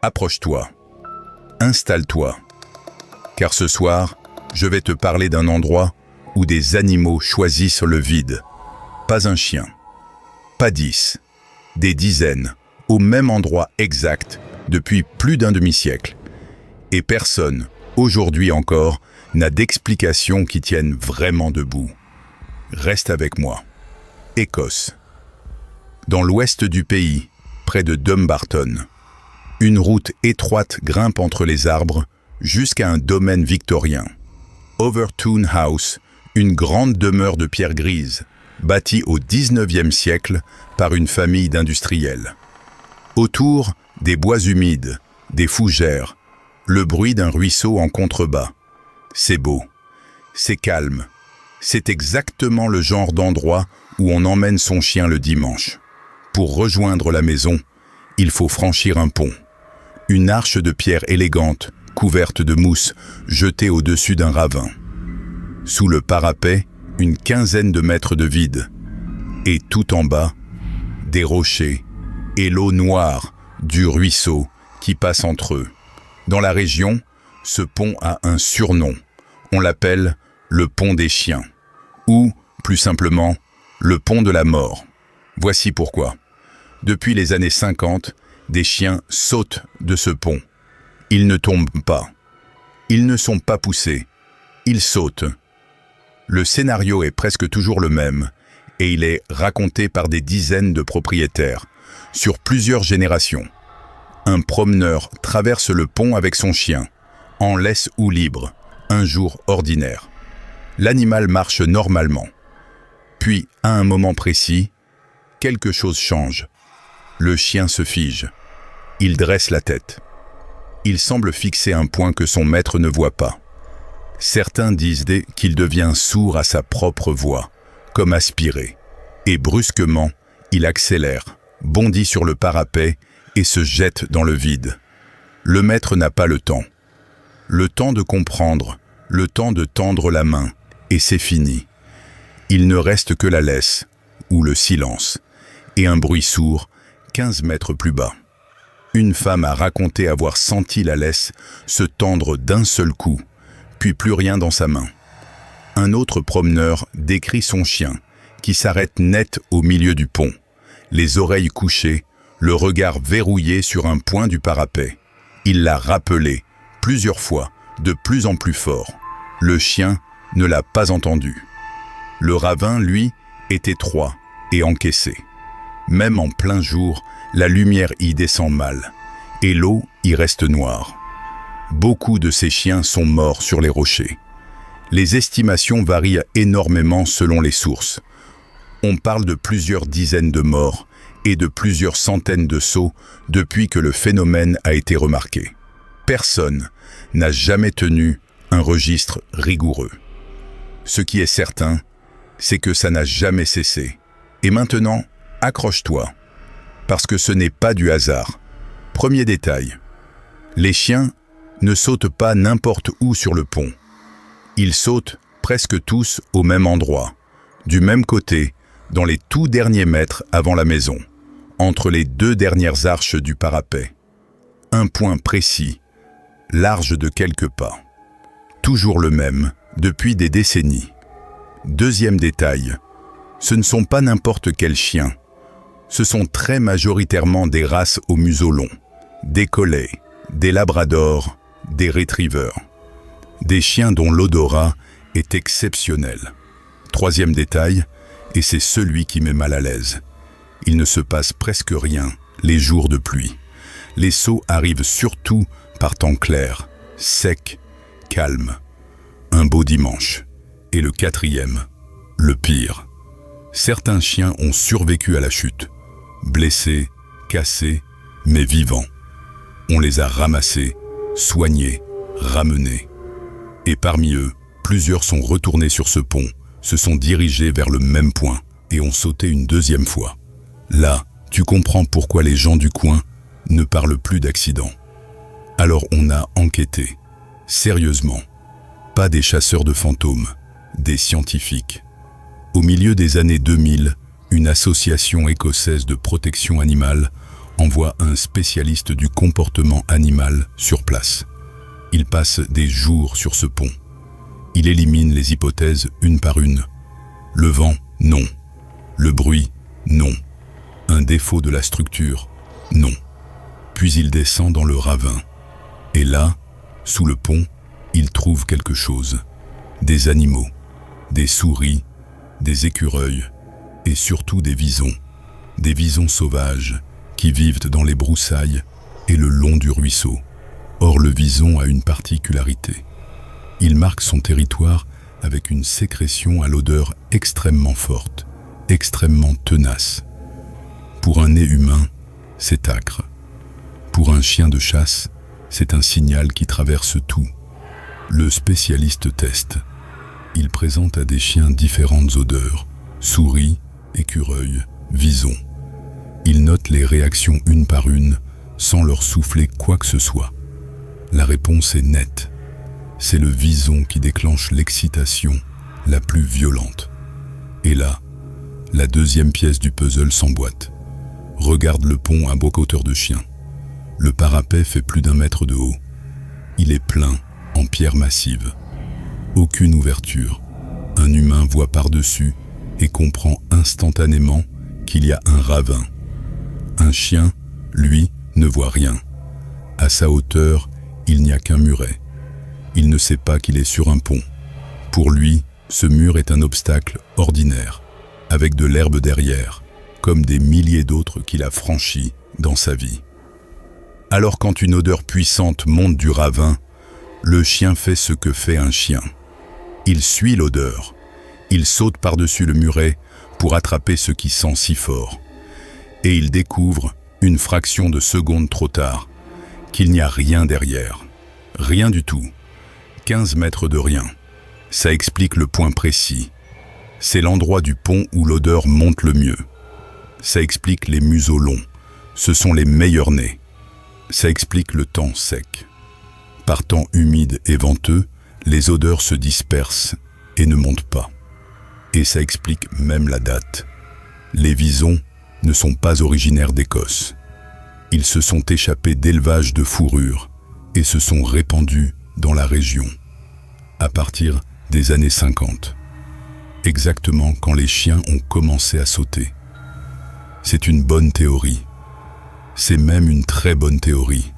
Approche-toi, installe-toi, car ce soir, je vais te parler d'un endroit où des animaux choisissent le vide. Pas un chien, pas 10, des dizaines, au même endroit exact, depuis plus d'un demi-siècle. Et personne, aujourd'hui encore, n'a d'explication qui tienne vraiment debout. Reste avec moi. Écosse. Dans l'ouest du pays, près de Dumbarton, une route étroite grimpe entre les arbres jusqu'à un domaine victorien. Overtoun House, une grande demeure de pierre grise, bâtie au XIXe siècle par une famille d'industriels. Autour, des bois humides, des fougères, le bruit d'un ruisseau en contrebas. C'est beau, c'est calme, c'est exactement le genre d'endroit où on emmène son chien le dimanche. Pour rejoindre la maison, il faut franchir un pont. Une arche de pierre élégante, couverte de mousse, jetée au-dessus d'un ravin. Sous le parapet, une quinzaine de mètres de vide. Et tout en bas, des rochers et l'eau noire du ruisseau qui passe entre eux. Dans la région, ce pont a un surnom. On l'appelle le pont des chiens. Ou, plus simplement, le pont de la mort. Voici pourquoi. Depuis les années 50, des chiens sautent de ce pont. Ils ne tombent pas. Ils ne sont pas poussés. Ils sautent. Le scénario est presque toujours le même, et il est raconté par des dizaines de propriétaires, sur plusieurs générations. Un promeneur traverse le pont avec son chien, en laisse ou libre, un jour ordinaire. L'animal marche normalement. Puis, à un moment précis, quelque chose change. Le chien se fige. Il dresse la tête. Il semble fixer un point que son maître ne voit pas. Certains disent qu'il devient sourd à sa propre voix, comme aspiré. Et brusquement, il accélère, bondit sur le parapet et se jette dans le vide. Le maître n'a pas le temps. Le temps de comprendre, le temps de tendre la main, et c'est fini. Il ne reste que la laisse, ou le silence, et un bruit sourd, 15 mètres plus bas. Une femme a raconté avoir senti la laisse se tendre d'un seul coup, puis plus rien dans sa main. Un autre promeneur décrit son chien, qui s'arrête net au milieu du pont, les oreilles couchées, le regard verrouillé sur un point du parapet. Il l'a rappelé, plusieurs fois, de plus en plus fort. Le chien ne l'a pas entendu. Le ravin, lui, est étroit et encaissé. Même en plein jour, la lumière y descend mal, et l'eau y reste noire. Beaucoup de ces chiens sont morts sur les rochers. Les estimations varient énormément selon les sources. On parle de plusieurs dizaines de morts et de plusieurs centaines de sauts depuis que le phénomène a été remarqué. Personne n'a jamais tenu un registre rigoureux. Ce qui est certain, c'est que ça n'a jamais cessé. Et maintenant, accroche-toi, parce que ce n'est pas du hasard. Premier détail, les chiens ne sautent pas n'importe où sur le pont. Ils sautent presque tous au même endroit, du même côté, dans les tout derniers mètres avant la maison, entre les deux dernières arches du parapet. Un point précis, large de quelques pas. Toujours le même, depuis des décennies. Deuxième détail, ce ne sont pas n'importe quels chiens. Ce sont très majoritairement des races au museau long, des collets, des labradors, des retrievers. Des chiens dont l'odorat est exceptionnel. Troisième détail, et c'est celui qui met mal à l'aise. Il ne se passe presque rien les jours de pluie. Les sauts arrivent surtout par temps clair, sec, calme. Un beau dimanche. Et le quatrième, le pire. Certains chiens ont survécu à la chute. Blessés, cassés, mais vivants. On les a ramassés, soignés, ramenés. Et parmi eux, plusieurs sont retournés sur ce pont, se sont dirigés vers le même point et ont sauté une deuxième fois. Là, tu comprends pourquoi les gens du coin ne parlent plus d'accident. Alors on a enquêté, sérieusement. Pas des chasseurs de fantômes, des scientifiques. Au milieu des années 2000, une association écossaise de protection animale envoie un spécialiste du comportement animal sur place. Il passe des jours sur ce pont. Il élimine les hypothèses une par une. Le vent, non. Le bruit, non. Un défaut de la structure, non. Puis il descend dans le ravin. Et là, sous le pont, il trouve quelque chose. Des animaux, des souris, des écureuils et surtout des visons. Des visons sauvages qui vivent dans les broussailles et le long du ruisseau. Or, le vison a une particularité. Il marque son territoire avec une sécrétion à l'odeur extrêmement forte, extrêmement tenace. Pour un nez humain, c'est âcre. Pour un chien de chasse, c'est un signal qui traverse tout. Le spécialiste teste. Il présente à des chiens différentes odeurs, souris, écureuils, visons. Il note les réactions une par une, sans leur souffler quoi que ce soit. La réponse est nette. C'est le vison qui déclenche l'excitation la plus violente. Et là, la deuxième pièce du puzzle s'emboîte. Regarde le pont à hauteur de chien. Le parapet fait plus d'1 mètre de haut. Il est plein, en pierre massive. Aucune ouverture. Un humain voit par-dessus et comprend instantanément qu'il y a un ravin. Un chien, lui, ne voit rien. À sa hauteur, il n'y a qu'un muret. Il ne sait pas qu'il est sur un pont. Pour lui, ce mur est un obstacle ordinaire, avec de l'herbe derrière, comme des milliers d'autres qu'il a franchis dans sa vie. Alors quand une odeur puissante monte du ravin, le chien fait ce que fait un chien. Il suit l'odeur. Il saute par-dessus le muret pour attraper ce qui sent si fort. Et il découvre, une fraction de seconde trop tard, qu'il n'y a rien derrière. Rien du tout. 15 mètres de rien. Ça explique le point précis. C'est l'endroit du pont où l'odeur monte le mieux. Ça explique les museaux longs. Ce sont les meilleurs nez. Ça explique le temps sec. Par temps humide et venteux, les odeurs se dispersent et ne montent pas. Et ça explique même la date. Les visons ne sont pas originaires d'Écosse. Ils se sont échappés d'élevages de fourrure et se sont répandus dans la région, à partir des années 50, exactement quand les chiens ont commencé à sauter. C'est une bonne théorie. C'est même une très bonne théorie.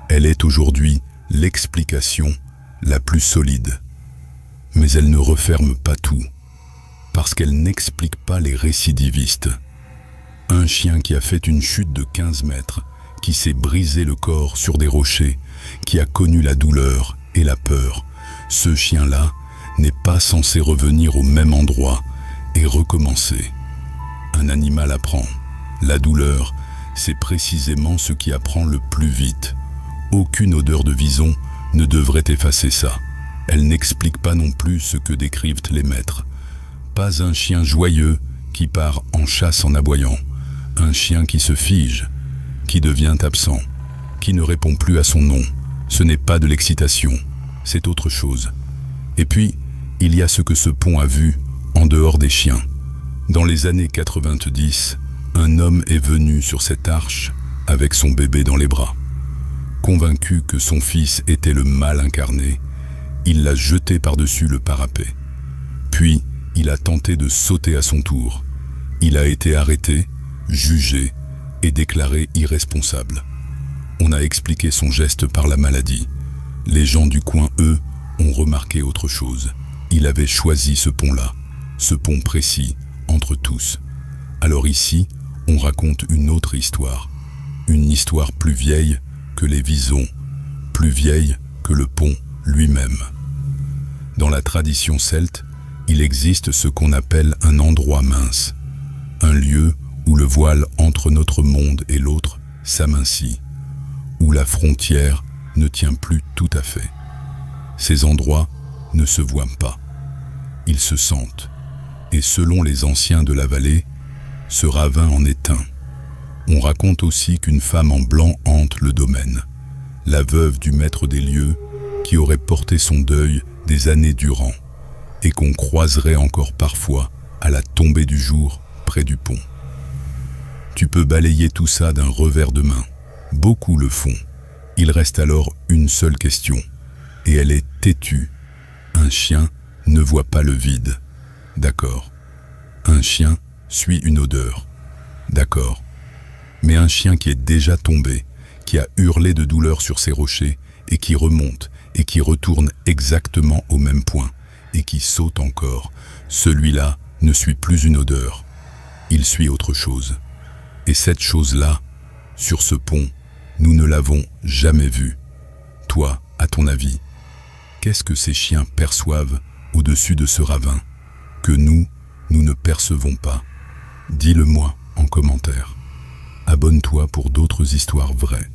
Elle est aujourd'hui l'explication la plus solide. Mais elle ne referme pas tout, parce qu'elle n'explique pas les récidivistes. Un chien qui a fait une chute de 15 mètres, qui s'est brisé le corps sur des rochers, qui a connu la douleur et la peur, ce chien-là n'est pas censé revenir au même endroit et recommencer. Un animal apprend. La douleur, c'est précisément ce qui apprend le plus vite. Aucune odeur de vison ne devrait effacer ça. Elle n'explique pas non plus ce que décrivent les maîtres. Pas un chien joyeux qui part en chasse en aboyant. Un chien qui se fige, qui devient absent, qui ne répond plus à son nom. Ce n'est pas de l'excitation, c'est autre chose. Et puis, il y a ce que ce pont a vu en dehors des chiens. Dans les années 90, un homme est venu sur cette arche avec son bébé dans les bras. Convaincu que son fils était le mal incarné, il l'a jeté par-dessus le parapet. Puis, il a tenté de sauter à son tour. Il a été arrêté, jugé et déclaré irresponsable. On a expliqué son geste par la maladie. Les gens du coin, eux, ont remarqué autre chose. Il avait choisi ce pont-là, ce pont précis, entre tous. Alors ici, on raconte une autre histoire. Une histoire plus vieille que les visons, plus vieille que le pont lui-même. Dans la tradition celte, il existe ce qu'on appelle un endroit mince, un lieu où le voile entre notre monde et l'autre s'amincit, où la frontière ne tient plus tout à fait. Ces endroits ne se voient pas, ils se sentent, et selon les anciens de la vallée, ce ravin en est un. On raconte aussi qu'une femme en blanc hante le domaine, la veuve du maître des lieux qui aurait porté son deuil des années durant, et qu'on croiserait encore parfois à la tombée du jour près du pont. Tu peux balayer tout ça d'un revers de main. Beaucoup le font. Il reste alors une seule question, et elle est têtue. Un chien ne voit pas le vide. D'accord. Un chien suit une odeur. D'accord. Mais un chien qui est déjà tombé, qui a hurlé de douleur sur ces rochers, et qui remonte, et qui retourne exactement au même point, et qui saute encore, celui-là ne suit plus une odeur. Il suit autre chose. Et cette chose-là, sur ce pont, nous ne l'avons jamais vue. Toi, à ton avis, qu'est-ce que ces chiens perçoivent au-dessus de ce ravin, que nous ne percevons pas? Dis-le-moi en commentaire. Abonne-toi pour d'autres histoires vraies.